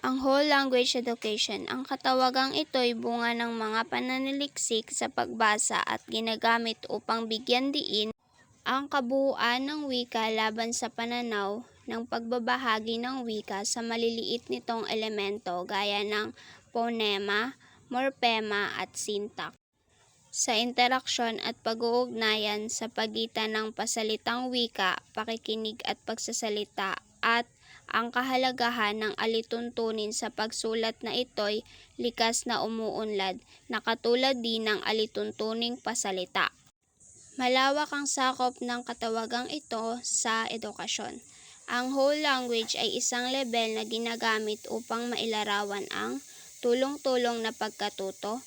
Ang whole language education. Ang katawagang ito'y bunga ng mga pananaliksik sa pagbasa at ginagamit upang bigyan diin ang kabuuan ng wika laban sa pananaw ng pagbabahagi ng wika sa maliliit nitong elemento gaya ng phonema, morphema at syntax. Sa interaksyon at pag-uugnayan sa pagitan ng pasalitang wika, pakikinig at pagsasalita at ang kahalagahan ng alituntunin sa pagsulat na ito'y likas na umuunlad na katulad din ng alituntuning pasalita. Malawak ang sakop ng katawagang ito sa edukasyon. Ang whole language ay isang lebel na ginagamit upang mailarawan ang tulong-tulong na pagkatuto,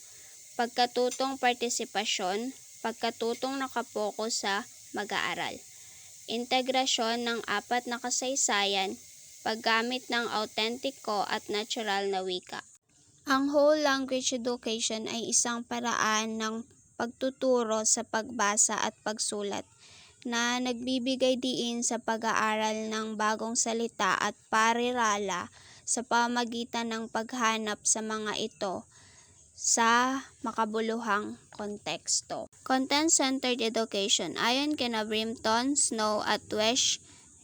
pagkatutong partisipasyon, pagkatutong nakapokus sa mag-aaral, integrasyon ng apat na kasaysayan, paggamit ng autentiko at natural na wika. Ang whole language education ay isang paraan ng pagtuturo sa pagbasa at pagsulat na nagbibigay diin sa pag-aaral ng bagong salita at parirala sa pamamagitan ng paghanap sa mga ito sa makabuluhang konteksto. Content-centered education. Ayon kina Brimton, Snow at Wesch,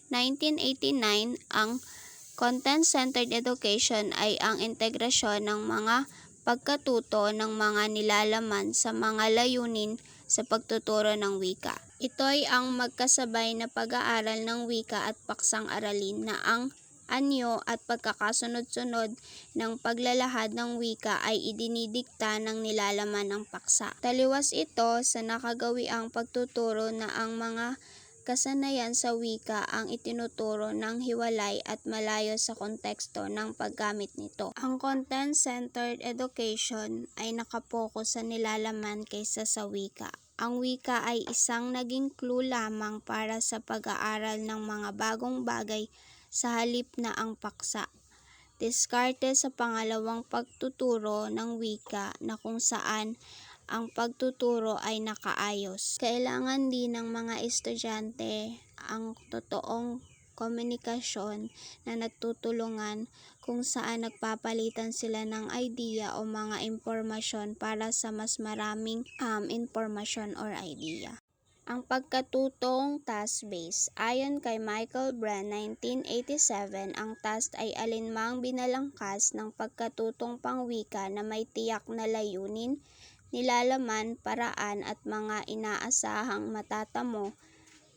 1989, ang content-centered education ay ang integrasyon ng mga pagkatuto ng mga nilalaman sa mga layunin sa pagtuturo ng wika. Ito'y ang magkasabay na pag-aaral ng wika at paksang aralin na ang anyo at pagkakasunod-sunod ng paglalahad ng wika ay idinidikta ng nilalaman ng paksa. Taliwas ito sa nakagawiang pagtuturo na ang mga kasanayan sa wika ang itinuturo ng hiwalay at malayo sa konteksto ng paggamit nito. Ang content-centered education ay nakapokus sa nilalaman kaysa sa wika. Ang wika ay isang naging clue lamang para sa pag-aaral ng mga bagong bagay sa halip na ang paksa. Diskarte sa pangalawang pagtuturo ng wika na kung saan ang pagtuturo ay nakaayos. Kailangan din ng mga estudyante ang totoong komunikasyon na nagtutulungan kung saan nagpapalitan sila ng idea o mga impormasyon para sa mas maraming impormasyon or idea. Ang pagkatutong task-based. Ayon kay Michael Brand, 1987, ang task ay alinmang binalangkas ng pagkatutong pangwika na may tiyak na layunin, nilalaman, paraan at mga inaasahang matatamo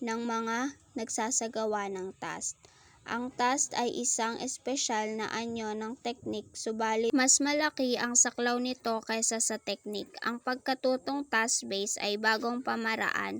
ng mga nagsasagawa ng task. Ang task ay isang espesyal na anyo ng teknik, subalit mas malaki ang saklaw nito kaysa sa teknik. Ang pagkatutong task-based ay bagong pamaraan.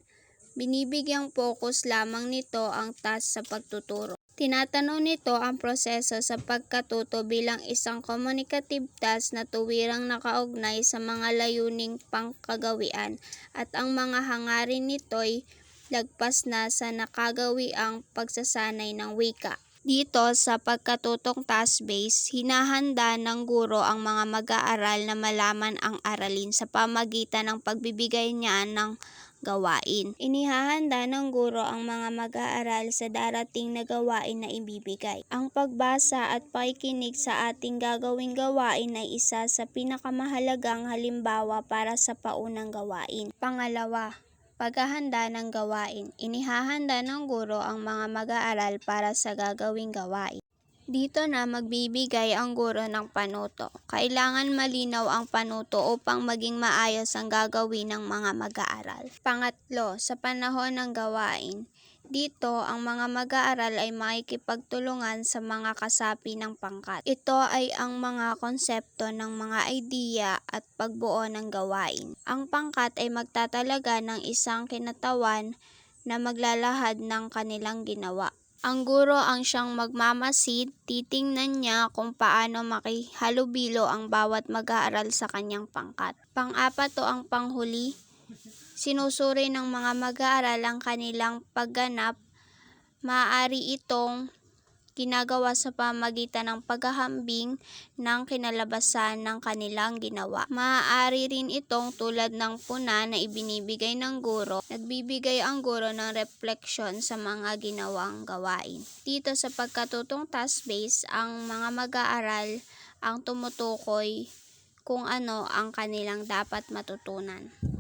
Binibigyang focus lamang nito ang task sa pagtuturo. Tinatanaw nito ang proseso sa pagkatuto bilang isang communicative task na tuwirang nakaugnay sa mga layuning pangkagawian at ang mga hangarin nito'y lagpas na sa nakagawiang pagsasanay ng wika. Dito sa pagkatutong task-based, hinahanda ng guro ang mga mag-aaral na malaman ang aralin sa pamagitan ng pagbibigay niya ng gawain. Inihahanda ng guro ang mga mag-aaral sa darating na gawain na ibibigay. Ang pagbasa at pakikinig sa ating gagawing gawain ay isa sa pinakamahalagang halimbawa para sa paunang gawain. Pangalawa, paghahanda ng gawain. Inihahanda ng guro ang mga mag-aaral para sa gagawing gawain. Dito na magbibigay ang guro ng panuto. Kailangan malinaw ang panuto upang maging maayos ang gagawin ng mga mag-aaral. Pangatlo, sa panahon ng gawain. Dito, ang mga mag-aaral ay makikipagtulungan sa mga kasapi ng pangkat. Ito ay ang mga konsepto ng mga idea at pagbuo ng gawain. Ang pangkat ay magtatalaga ng isang kinatawan na maglalahad ng kanilang ginawa. Ang guro ang siyang magmamasid, titingnan niya kung paano makihalubilo ang bawat mag-aaral sa kanyang pangkat. Pang-apat o ang panghuli, sinusuri ng mga mag-aaral ang kanilang pagganap. Maaari itong ginagawa sa pamamagitan ng paghahambing ng kinalabasan ng kanilang ginawa. Maaari rin itong tulad ng puna na ibinibigay ng guro. Nagbibigay ang guro ng refleksyon sa mga ginawang gawain. Dito sa pagkatutong task-based, ang mga mag-aaral ang tumutukoy kung ano ang kanilang dapat matutunan.